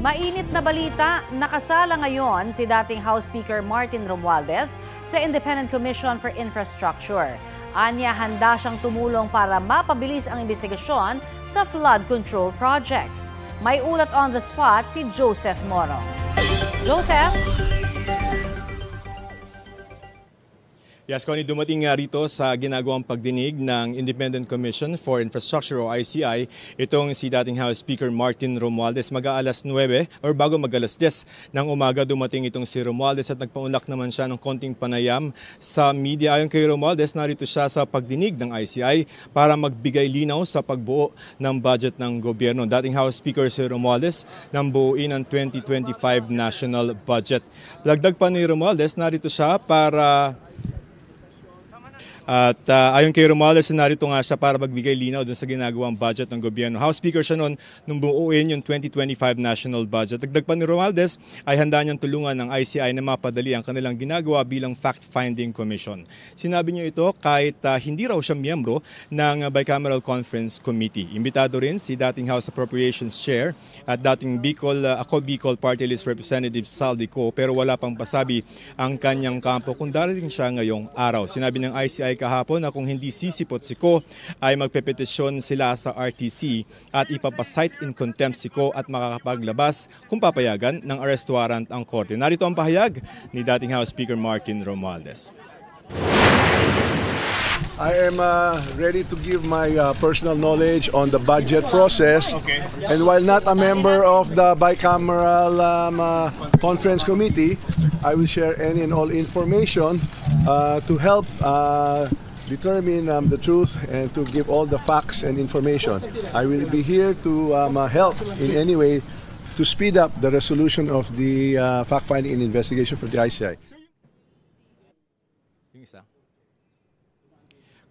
Mainit na balita, nakasala ngayon si dating House Speaker Martin Romualdez sa Independent Commission for Infrastructure. Anya, handa siyang tumulong para mapabilis ang investigasyon sa flood control projects. May ulat on the spot si Joseph Morong. Joseph? Yes, Connie, dumating nga rito sa ginagawang pagdinig ng Independent Commission for Infrastructure o ICI itong si dating House Speaker Martin Romualdez. Mag-aalas 9 or bago mag-alas 10 ng umaga dumating itong si Romualdez at nagpaunlak naman siya ng konting panayam sa media. Ayon kay Romualdez, narito siya sa pagdinig ng ICI para magbigay linaw sa pagbuo ng budget ng gobyerno. Dating House Speaker si Romualdez nang buuin ang 2025 national budget. Lagdag pa ni Romualdez, narito siya para ayon kay Romualdez, narito nga siya para magbigay linaw dun sa ginagawang budget ng gobyerno. House Speaker siya noon nung buuin yung 2025 national budget. Dagdag pa ni Romualdez ay handa niyang tulungan ng ICI na mapadali ang kanilang ginagawa bilang fact-finding commission. Sinabi niya ito kahit hindi raw siya miyembro ng Bicameral Conference Committee. Imbitado rin si dating House Appropriations Chair at dating Bicol Party List Representative Saldi Co, pero wala pang pasabi ang kanyang kampo kung darating siya ngayong araw. Sinabi ng ICI kahapon na kung hindi sisipot si Ko ay magpepetisyon sila sa RTC at ipapasight in contempt si Ko at makakapaglabas kung papayagan ng arrest warrant ang korte. Narito ang pahayag ni dating House Speaker Martin Romualdez. I am ready to give my personal knowledge on the budget process. Okay. And while not a member of the Bicameral Conference Committee, I will share any and all information to help determine the truth and to give all the facts and information. I will be here to help in any way to speed up the resolution of the fact-finding and investigation for the ICI.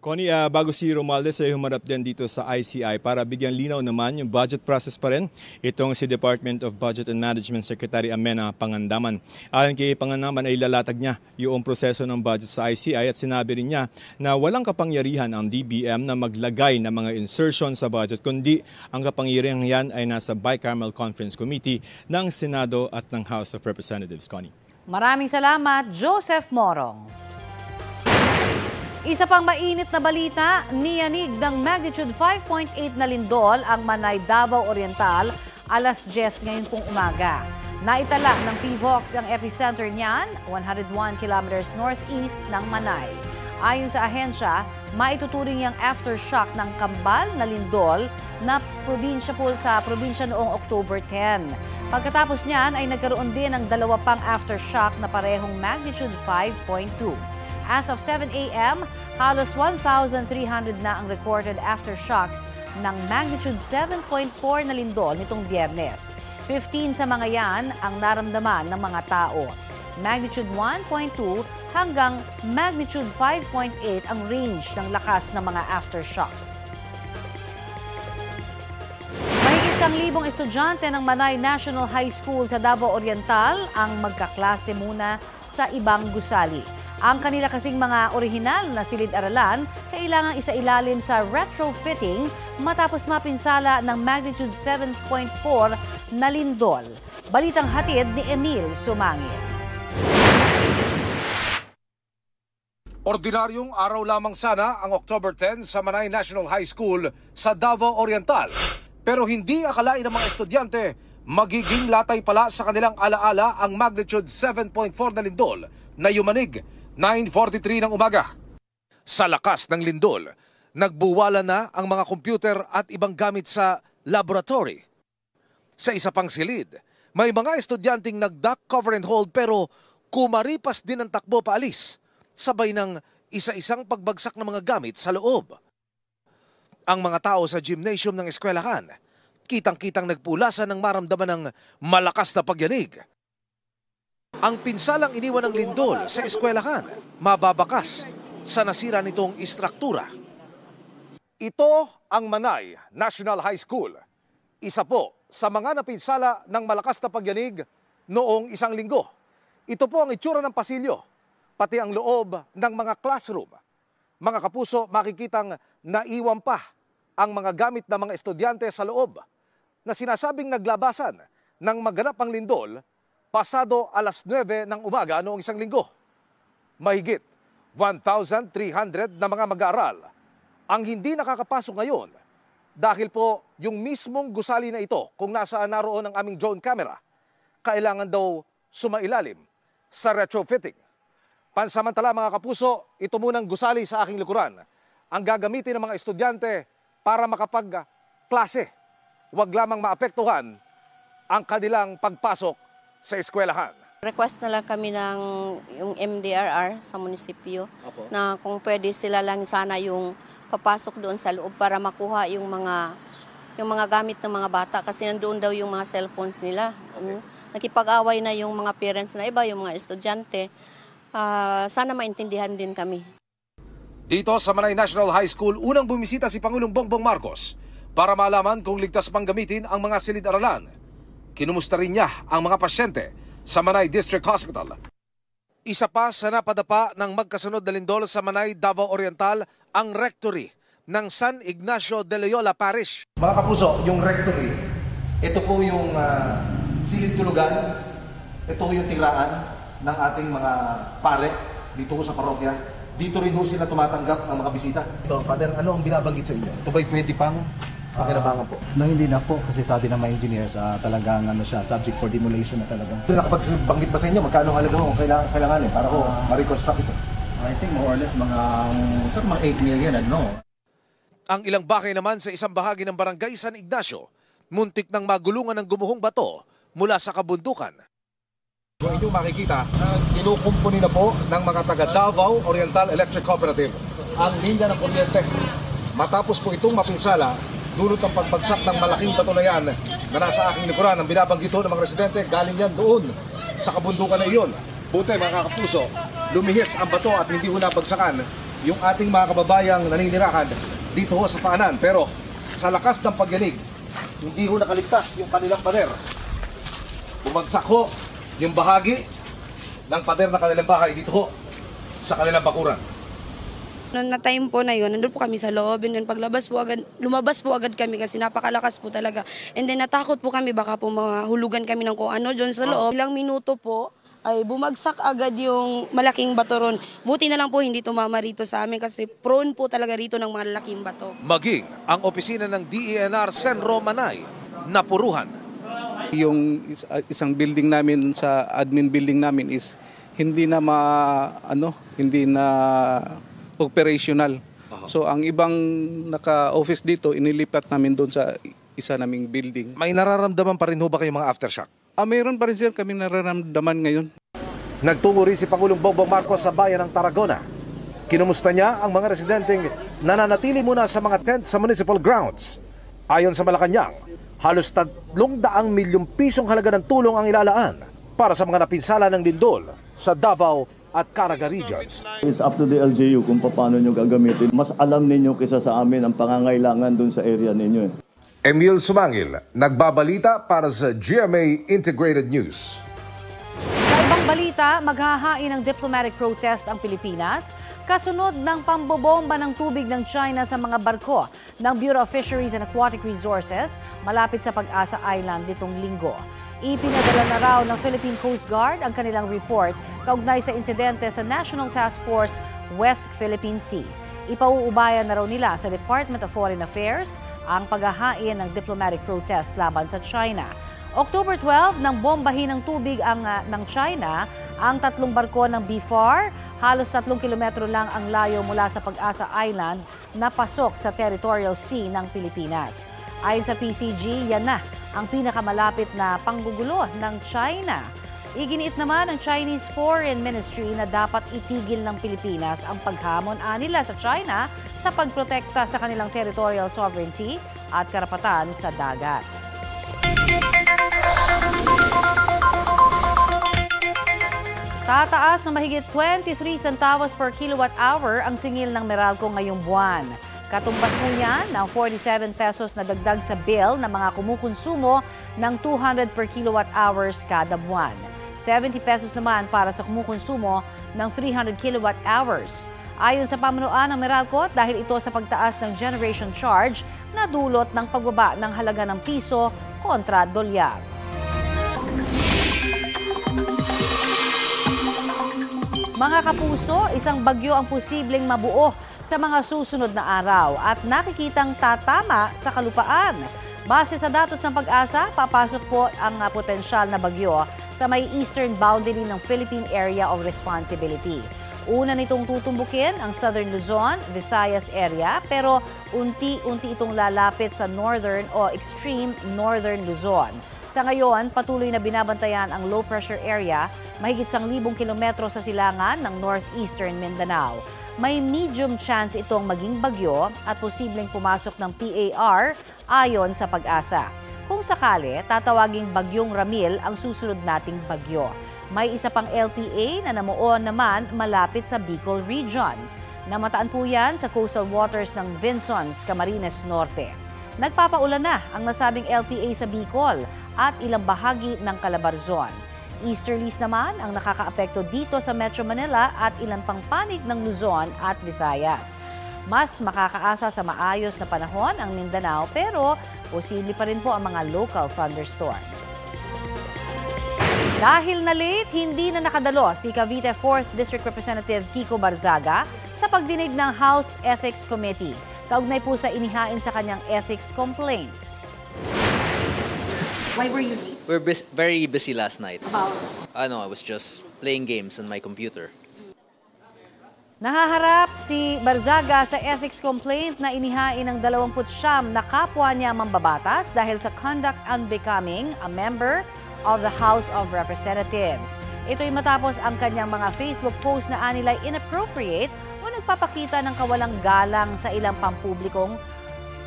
Connie, bago si Romualdez ay humarap din dito sa ICI para bigyan linaw naman yung budget process pa rin itong si Department of Budget and Management Secretary Amenah Pangandaman. Ayon kay Pangandaman ay lalatag niya yung proseso ng budget sa ICI at sinabi rin niya na walang kapangyarihan ang DBM na maglagay ng mga insertion sa budget kundi ang kapangyarihan yan ay nasa Bicameral Conference Committee ng Senado at ng House of Representatives. Connie. Maraming salamat, Joseph Morong. Isa pang mainit na balita, niyanig ng magnitude 5.8 na lindol ang Manay, Davao Oriental alas 10 ngayon pong umaga. Naitala ng PVOX ang epicenter niyan, 101 kilometers northeast ng Manay. Ayon sa ahensya, maituturing yung aftershock ng kambal na lindol na sa probinsya noong October 10. Pagkatapos niyan ay nagkaroon din ng dalawa pang aftershock na parehong magnitude 5.2. As of 7 a.m., halos 1,300 na ang recorded aftershocks ng magnitude 7.4 na lindol nitong Biyernes. 15 sa mga yan ang naramdaman ng mga tao. Magnitude 1.2 hanggang magnitude 5.8 ang range ng lakas ng mga aftershocks. Mahigit 1,000 estudyante ng Manay National High School sa Davao Oriental ang magkaklase muna sa ibang gusali. Ang kanila kasing mga orihinal na silid-aralan kailangang isailalim sa retrofitting matapos mapinsala ng magnitude 7.4 na lindol. Balitang hatid ni Emil Sumangit. Ordinaryong araw lamang sana ang October 10 sa Manay National High School sa Davao Oriental. Pero hindi akalain ng mga estudyante magiging latay pala sa kanilang alaala ang magnitude 7.4 na lindol na yumanig 9:43 ng umaga. Sa lakas ng lindol, nagbuwala na ang mga computer at ibang gamit sa laboratory. Sa isa pang silid, may mga estudyanteng nag-duck, cover and hold pero kumaripas din ang takbo paalis, sabay ng isa-isang pagbagsak ng mga gamit sa loob. Ang mga tao sa gymnasium ng eskwelahan, kitang-kitang nagpulasan ng maramdaman ng malakas na pagyanig. Ang pinsalang iniwan ng lindol sa eskwelahan, mababakas sa nasira nitong istruktura. Ito ang Manay National High School. Isa po sa mga napinsala ng malakas na pagyanig noong isang linggo. Ito po ang itsura ng pasilyo, pati ang loob ng mga classroom. Mga kapuso, makikitang naiwan pa ang mga gamit ng mga estudyante sa loob na sinasabing naglabasan nang maganap ang lindol pasado alas 9 ng umaga noong isang linggo. Mahigit 1,300 na mga mag-aaral ang hindi nakakapasok ngayon dahil po yung mismong gusali na ito, kung nasaan naroon ang aming drone camera, kailangan daw sumailalim sa retrofitting. Pansamantala mga kapuso, ito munang gusali sa aking likuran ang gagamitin ng mga estudyante para makapag-klase. Huwag lamang maapektuhan ang kanilang pagpasok sa eskwelahan. Request na lang kami ng yung MDRR sa munisipyo na kung pwede sila lang sana yung papasok doon sa loob para makuha yung mga gamit ng mga bata kasi nandoon daw yung mga cellphones nila. Nakipag-away na yung mga parents na iba, yung mga estudyante. Sana maintindihan din kami. Dito sa Manay National High School, unang bumisita si Pangulong Bongbong Marcos para malaman kung ligtas pang gamitin ang mga silid-aralan. Kinumusta rin niya ang mga pasyente sa Manay District Hospital. Isa pa sa napadapa ng magkasunod na lindol sa Manay, Davao Oriental, ang rectory ng San Ignacio de Loyola Parish. Mga kapuso, yung rectory, ito po yung silid tulugan, ito yung tiraan ng ating mga pare dito sa parokya. Dito rin ho sila tumatanggap ng mga bisita. Ito, Father, ano ang binabanggit sa inyo? Ito ba'y pwede pang pakinabangan po? Hindi na po kasi sabi ng mga engineers talagang subject for demolition na talaga. Nakapagbanggit ba sa inyo magkano halaga mo kailangan para ko ma-reconstruct ito? I think more or less mga 8 million Ang ilang bahay naman sa isang bahagi ng barangay San Ignacio, muntik nang magulungan ng gumuhong bato mula sa kabundukan. Kung inyo makikita, kinukumpuni na po ng mga taga Davao Oriental Electric Cooperative ang linya ng kuryente. Matapos po itong mapinsala, dulot ng pagbagsak ng malaking bato na yan na nasa aking likuran. Ang binabanggit ng mga residente, galing yan doon sa kabundukan na iyon. Buti mga kapuso, lumihis ang bato at hindi ho nabagsakan yung ating mga kababayang naninirahan dito ho sa paanan. Pero sa lakas ng pagyanig, hindi ho nakaligtas yung kanilang pader. Bumagsak ho yung bahagi ng pader na kanilang bahay dito ho sa kanilang bakuran. Noong na time po na yun, nandun po kami sa loob, and then paglabas po agad, lumabas po agad kami kasi napakalakas po talaga. And then natakot po kami, baka po mahulugan kami ng kung ano doon sa loob. Ilang minuto po ay bumagsak agad yung malaking bato ron. Buti na lang po hindi tumama rito sa amin kasi prone po talaga rito ng malaking bato. Maging ang opisina ng DENR Senro Manay napuruhan. Yung isang building namin sa admin building namin is hindi na hindi na operational. So ang ibang naka-office dito inilipat namin doon sa isa naming building. May nararamdaman pa rin ho ba kayong mga aftershock? Mayroon pa rin sir kami nararamdaman ngayon. Nagtungo rin si Pangulong Bongbong Marcos sa bayan ng Tarragona. Kinumusta niya ang mga residenteng nananatili muna sa mga tent sa municipal grounds. Ayon sa Malacanang, halos 300 milyong pisong halaga ng tulong ang ilalaan para sa mga napinsala ng lindol sa Davao at Caraga regions. It's up to the LGU kung paano nyo gagamitin. Mas alam ninyo kaysa sa amin ang pangangailangan dun sa area ninyo. Emil Sumangil, nagbabalita para sa GMA Integrated News. Sa ibang balita, maghahain ng diplomatic protest ang Pilipinas kasunod ng pambobomba ng tubig ng China sa mga barko ng Bureau of Fisheries and Aquatic Resources malapit sa Pag-asa Island nitong linggo. Ipinadala na raw ng Philippine Coast Guard ang kanilang report kaugnay sa insidente sa National Task Force West Philippine Sea. Ipauubayan na raw nila sa Department of Foreign Affairs ang paghahain ng diplomatic protest laban sa China. October 12, nang bombahin ng tubig ng China ang 3 barko ng BFAR, halos 3 kilometro lang ang layo mula sa Pag-asa Island na pasok sa territorial sea ng Pilipinas. Ayon sa PCG, yan na ang pinakamalapit na panggugulo ng China. Iginiit naman ng Chinese Foreign Ministry na dapat itigil ng Pilipinas ang paghamon nila sa China sa pagprotekta sa kanilang territorial sovereignty at karapatan sa dagat. Tataas na mahigit 23 centavos per kilowatt hour ang singil ng Meralco ngayong buwan. Katumbas po niyan ng 47 pesos na dagdag sa bill ng mga kumukonsumo ng 200 per kilowatt hours kada buwan. 70 pesos naman para sa kumukonsumo ng 300 kilowatt hours. Ayon sa pamunuan ng Meralco, dahil ito sa pagtaas ng generation charge na dulot ng pagbaba ng halaga ng piso kontra dolyar. Mga kapuso, isang bagyo ang posibleng mabuo sa mga susunod na araw at nakikitang tatama sa kalupaan. Base sa datos ng Pag-asa, papasok po ang potensyal na bagyo sa may eastern boundary ng Philippine Area of Responsibility. Una nitong tutumbukin ang Southern Luzon, Visayas area, pero unti-unti itong lalapit sa northern o extreme northern Luzon. Sa ngayon, patuloy na binabantayan ang low pressure area mahigit 1,000 kilometro sa silangan ng northeastern Mindanao. May medium chance itong maging bagyo at posibleng pumasok ng PAR ayon sa Pag-asa. Kung sakali, tatawaging Bagyong Ramil ang susunod nating bagyo. May isa pang LPA na namuon naman malapit sa Bicol Region. Namataan po yan sa coastal waters ng Vinzons, Camarines Norte. Nagpapaulan na ang nasabing LPA sa Bicol at ilang bahagi ng Calabarzon. Easterlies naman ang nakakaapekto dito sa Metro Manila at ilan pang panig ng Luzon at Visayas. Mas makakaasa sa maayos na panahon ang Mindanao pero posible pa rin po ang mga local thunderstorm. Dahil na late, hindi na nakadalo si Cavite 4th District Representative Kiko Barzaga sa pagdinig ng House Ethics Committee. Kaugnay po sa inihain sa kanyang ethics complaint. Why were you late? We were very busy last night. About? I was just playing games on my computer. Nahaharap si Barzaga sa ethics complaint na inihain ng 29 na kapwa niya mambabatas dahil sa conduct unbecoming a member of the House of Representatives. Ito'y matapos ang kanyang mga Facebook post na anilay inappropriate o nagpapakita ng kawalang galang sa ilang pampublikong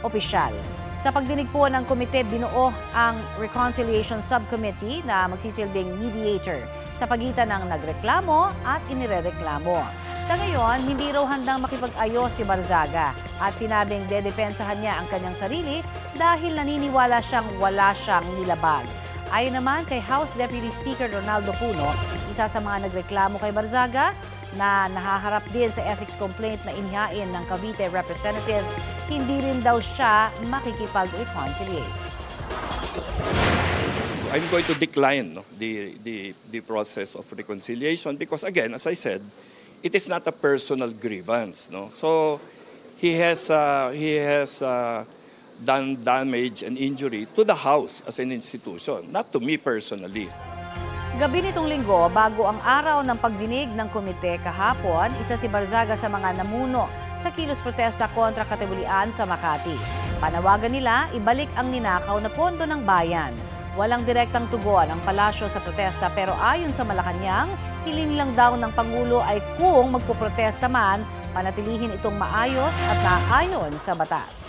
opisyal. Sa pagdinig po ng komite, binuo ang Reconciliation Subcommittee na magsisilbing mediator sa pagitan ng nagreklamo at inirereklamo. Sa ngayon, hindi raw handang makipag-ayos si Barzaga at sinabing dedepensahan niya ang kanyang sarili dahil naniniwala siyang wala siyang nilabag. Ayon naman kay House Deputy Speaker Ronaldo Puno, isa sa mga nagreklamo kay Barzaga na nahaharap din sa ethics complaint na inihain ng Cavite Representative, hindi rin daw siya makikipag-reconciliate. I'm going to decline the process of reconciliation because again, as I said, it is not a personal grievance. So he has done damage and injury to the House as an institution, not to me personally. Gabi nitong linggo, bago ang araw ng pagdinig ng komite kahapon, isa si Barzaga sa mga namuno sa kilos protesta kontra katiwalian sa Makati. Panawagan nila, ibalik ang ninakaw na pondo ng bayan. Walang direktang tugon ang palasyo sa protesta pero ayon sa Malacanang, hiling lang daw ng Pangulo ay kung magpoprotesta man, panatilihin itong maayos at naayon sa batas.